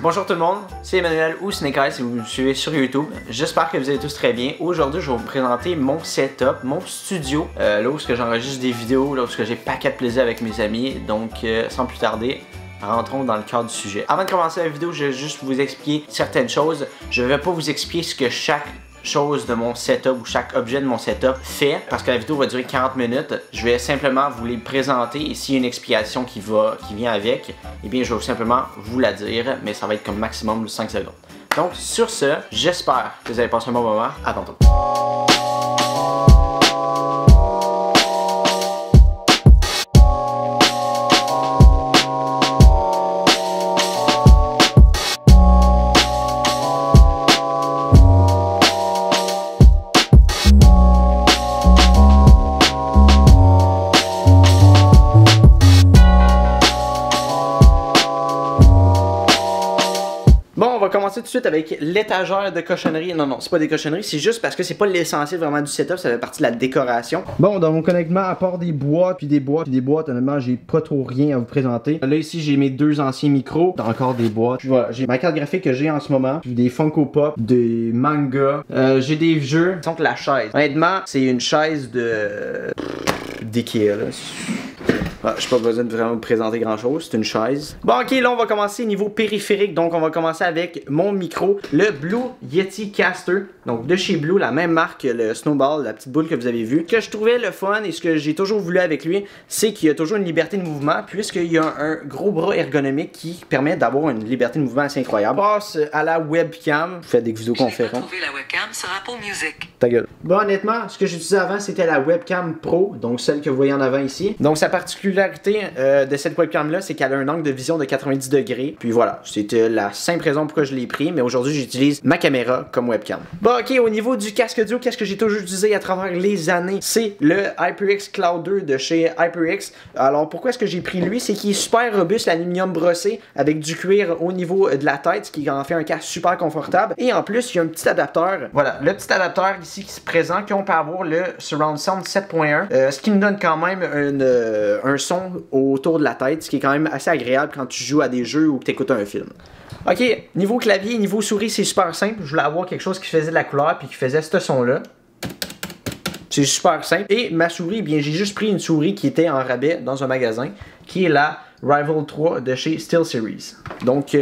Bonjour tout le monde, c'est Emmanuel ou Snake Eyes si vous me suivez sur YouTube. J'espère que vous allez tous très bien. Aujourd'hui, je vais vous présenter mon setup, mon studio, là où j'enregistre des vidéos, là où j'ai paquet de plaisir avec mes amis. Donc, sans plus tarder, rentrons dans le cœur du sujet. Avant de commencer la vidéo, je vais juste vous expliquer certaines choses. Je ne vais pas vous expliquer ce que chaque chose de mon setup ou chaque objet de mon setup fait parce que la vidéo va durer 40 minutes. Je vais simplement vous les présenter et s'il y a une explication qui vient avec, eh bien je vais simplement vous la dire, mais ça va être comme maximum 5 secondes. Donc sur ce, j'espère que vous avez passé un bon moment. À tantôt. Bon, on va commencer tout de suite avec l'étagère de cochonneries. Non, c'est pas des cochonneries, c'est juste parce que c'est pas l'essentiel vraiment du setup, ça fait partie de la décoration. Bon, dans mon connectement, à part des boîtes, honnêtement, j'ai pas trop rien à vous présenter. Là, ici, j'ai mes deux anciens micros, encore des boîtes. Puis voilà, j'ai ma carte graphique que j'ai en ce moment, puis des Funko Pop, des mangas, j'ai des jeux. Donc, la chaise. Honnêtement, c'est une chaise d'Ikea, là. Ah, j'ai pas besoin de vraiment vous présenter grand chose, c'est une chaise. Bon ok, là on va commencer niveau périphérique, donc on va commencer avec mon micro, le Blue Yeti Caster, donc de chez Blue, la même marque que le Snowball, la petite boule que vous avez vue. Ce que je trouvais le fun et ce que j'ai toujours voulu avec lui, c'est qu'il y a toujours une liberté de mouvement, puisqu'il y a un gros bras ergonomique qui permet d'avoir une liberté de mouvement assez incroyable. On passe à la webcam, je fais des vidéoconférences. Trouver la webcam sur Apple Music. Ta gueule. Bon honnêtement, ce que j'utilisais avant c'était la webcam Pro, donc celle que vous voyez en avant ici. Donc sa particularité de cette webcam là, c'est qu'elle a un angle de vision de 90 degrés. Puis voilà, c'était la simple raison pourquoi je l'ai pris, mais aujourd'hui j'utilise ma caméra comme webcam. Bon ok, au niveau du casque audio, qu'est-ce que j'ai toujours utilisé à travers les années? C'est le HyperX Cloud 2 de chez HyperX. Alors pourquoi est-ce que j'ai pris lui? C'est qu'il est super robuste, l'aluminium brossé, avec du cuir au niveau de la tête, ce qui en fait un casque super confortable. Et en plus, il y a un petit adapteur. Voilà, le petit adapteur ici qui se présente, qu'on peut avoir le Surround Sound 7.1, ce qui nous donne quand même un son autour de la tête, ce qui est quand même assez agréable quand tu joues à des jeux ou que tu écoutes un film. Ok, niveau clavier, niveau souris, c'est super simple. Je voulais avoir quelque chose qui faisait de la couleur puis qui faisait ce son-là. C'est super simple. Et ma souris, bien, j'ai juste pris une souris qui était en rabais dans un magasin, qui est la Rival 3 de chez SteelSeries. Donc,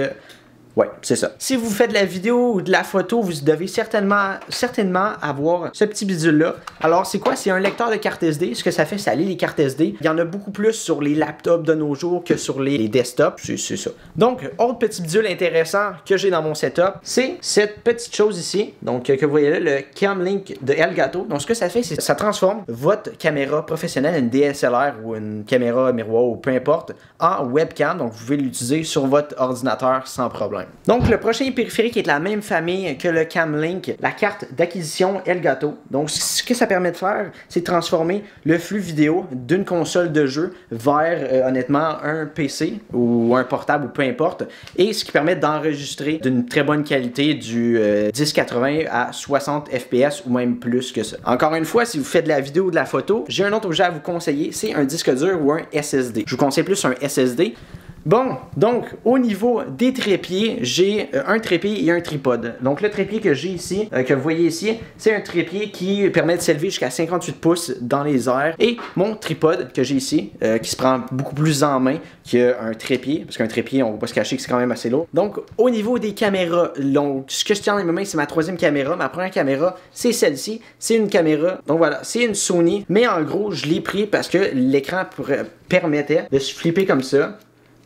ouais, c'est ça. Si vous faites de la vidéo ou de la photo, vous devez certainement avoir ce petit bidule-là. Alors, c'est quoi? C'est un lecteur de carte SD. Ce que ça fait, c'est lit les cartes SD. Il y en a beaucoup plus sur les laptops de nos jours que sur les desktops. C'est ça. Donc, autre petit bidule intéressant que j'ai dans mon setup, c'est cette petite chose ici. Donc, que vous voyez là, le Camlink de Elgato. Donc, ce que ça fait, c'est que ça transforme votre caméra professionnelle, une DSLR ou une caméra miroir ou peu importe, en webcam. Donc, vous pouvez l'utiliser sur votre ordinateur sans problème. Donc le prochain périphérique est de la même famille que le Camlink, la carte d'acquisition Elgato. Donc ce que ça permet de faire, c'est de transformer le flux vidéo d'une console de jeu vers honnêtement un PC ou un portable ou peu importe, et ce qui permet d'enregistrer d'une très bonne qualité du 1080 à 60 fps ou même plus que ça. Encore une fois, si vous faites de la vidéo ou de la photo, j'ai un autre objet à vous conseiller, c'est un disque dur ou un SSD. Je vous conseille plus un SSD. Bon, donc au niveau des trépieds, j'ai un trépied et un tripode. Donc le trépied que j'ai ici, que vous voyez ici, c'est un trépied qui permet de s'élever jusqu'à 58 pouces dans les airs. Et mon tripode que j'ai ici, qui se prend beaucoup plus en main qu'un trépied, parce qu'un trépied, on va pas se cacher que c'est quand même assez lourd. Donc au niveau des caméras, donc, ce que je tiens dans mes mains, c'est ma troisième caméra. Ma première caméra, c'est celle-ci. C'est une caméra, donc voilà, c'est une Sony. Mais en gros, je l'ai pris parce que l'écran permettait de se flipper comme ça,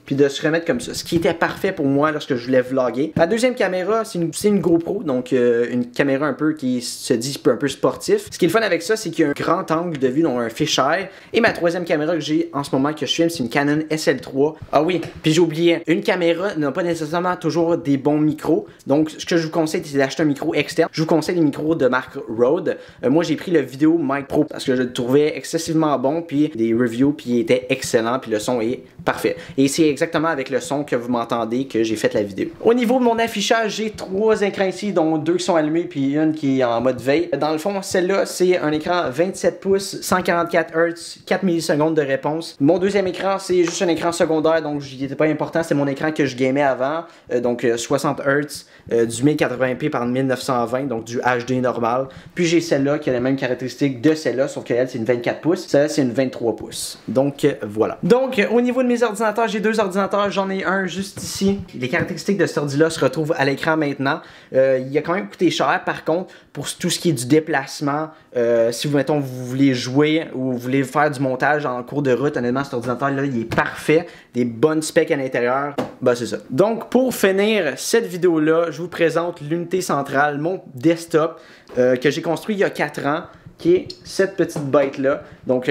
puis de se remettre comme ça, ce qui était parfait pour moi lorsque je voulais vlogger. Ma deuxième caméra, c'est une GoPro, donc une caméra un peu qui se dit un peu sportif. Ce qui est le fun avec ça, c'est qu'il y a un grand angle de vue, donc un fisheye. Et ma troisième caméra que j'ai en ce moment que je filme, c'est une Canon SL3. Ah oui, puis j'ai oublié, une caméra n'a pas nécessairement toujours des bons micros, donc ce que je vous conseille, c'est d'acheter un micro externe. Je vous conseille les micros de marque Rode. Moi, j'ai pris le Video Mic Pro parce que je le trouvais excessivement bon, puis des reviews, puis il était excellent, puis le son est parfait. Et c'est exactement avec le son que vous m'entendez que j'ai fait la vidéo. Au niveau de mon affichage, j'ai 3 écrans ici, dont 2 qui sont allumés puis une qui est en mode veille. Dans le fond, celle-là, c'est un écran 27 pouces, 144 Hz, 4 millisecondes de réponse. Mon deuxième écran, c'est juste un écran secondaire, donc il n'était pas important, c'est mon écran que je gamais avant, donc 60 Hz, du 1080p par 1920, donc du HD normal. Puis j'ai celle-là qui a les mêmes caractéristiques de celle-là, sauf qu'elle c'est une 24 pouces, celle-là c'est une 23 pouces. Donc voilà. Donc au niveau de mes ordinateurs, j'ai 2 ordinateurs, j'en ai un juste ici. Les caractéristiques de cet ordi-là se retrouvent à l'écran maintenant. Il a quand même coûté cher par contre pour tout ce qui est du déplacement. Si vous, mettons, vous voulez jouer ou vous voulez faire du montage en cours de route, honnêtement cet ordinateur-là il est parfait, des bonnes specs à l'intérieur. Bah c'est ça. Donc pour finir cette vidéo-là, je vous présente l'unité centrale, mon desktop que j'ai construit il y a 4 ans, qui est cette petite bête-là. Donc,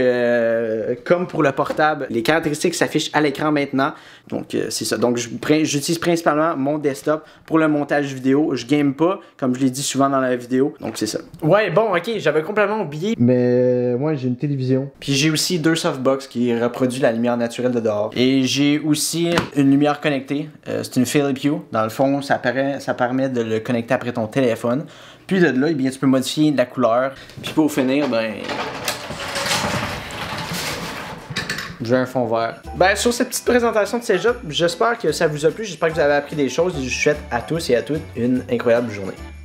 comme pour le portable, les caractéristiques s'affichent à l'écran maintenant. Donc, c'est ça. Donc, j'utilise principalement mon desktop pour le montage vidéo. Je game pas, comme je l'ai dit souvent dans la vidéo. Donc, c'est ça. Ouais, bon, ok, j'avais complètement oublié. Mais, moi, j'ai une télévision. Puis, j'ai aussi 2 softbox qui reproduisent la lumière naturelle de dehors. Et j'ai aussi une lumière connectée. C'est une Philips Hue. Dans le fond, ça permet de le connecter après ton téléphone. Puis de là, eh bien, tu peux modifier la couleur. Puis pour finir, ben... j'ai un fond vert. Ben, sur cette petite présentation de cégep, j'espère que ça vous a plu. J'espère que vous avez appris des choses. Je vous souhaite à tous et à toutes une incroyable journée.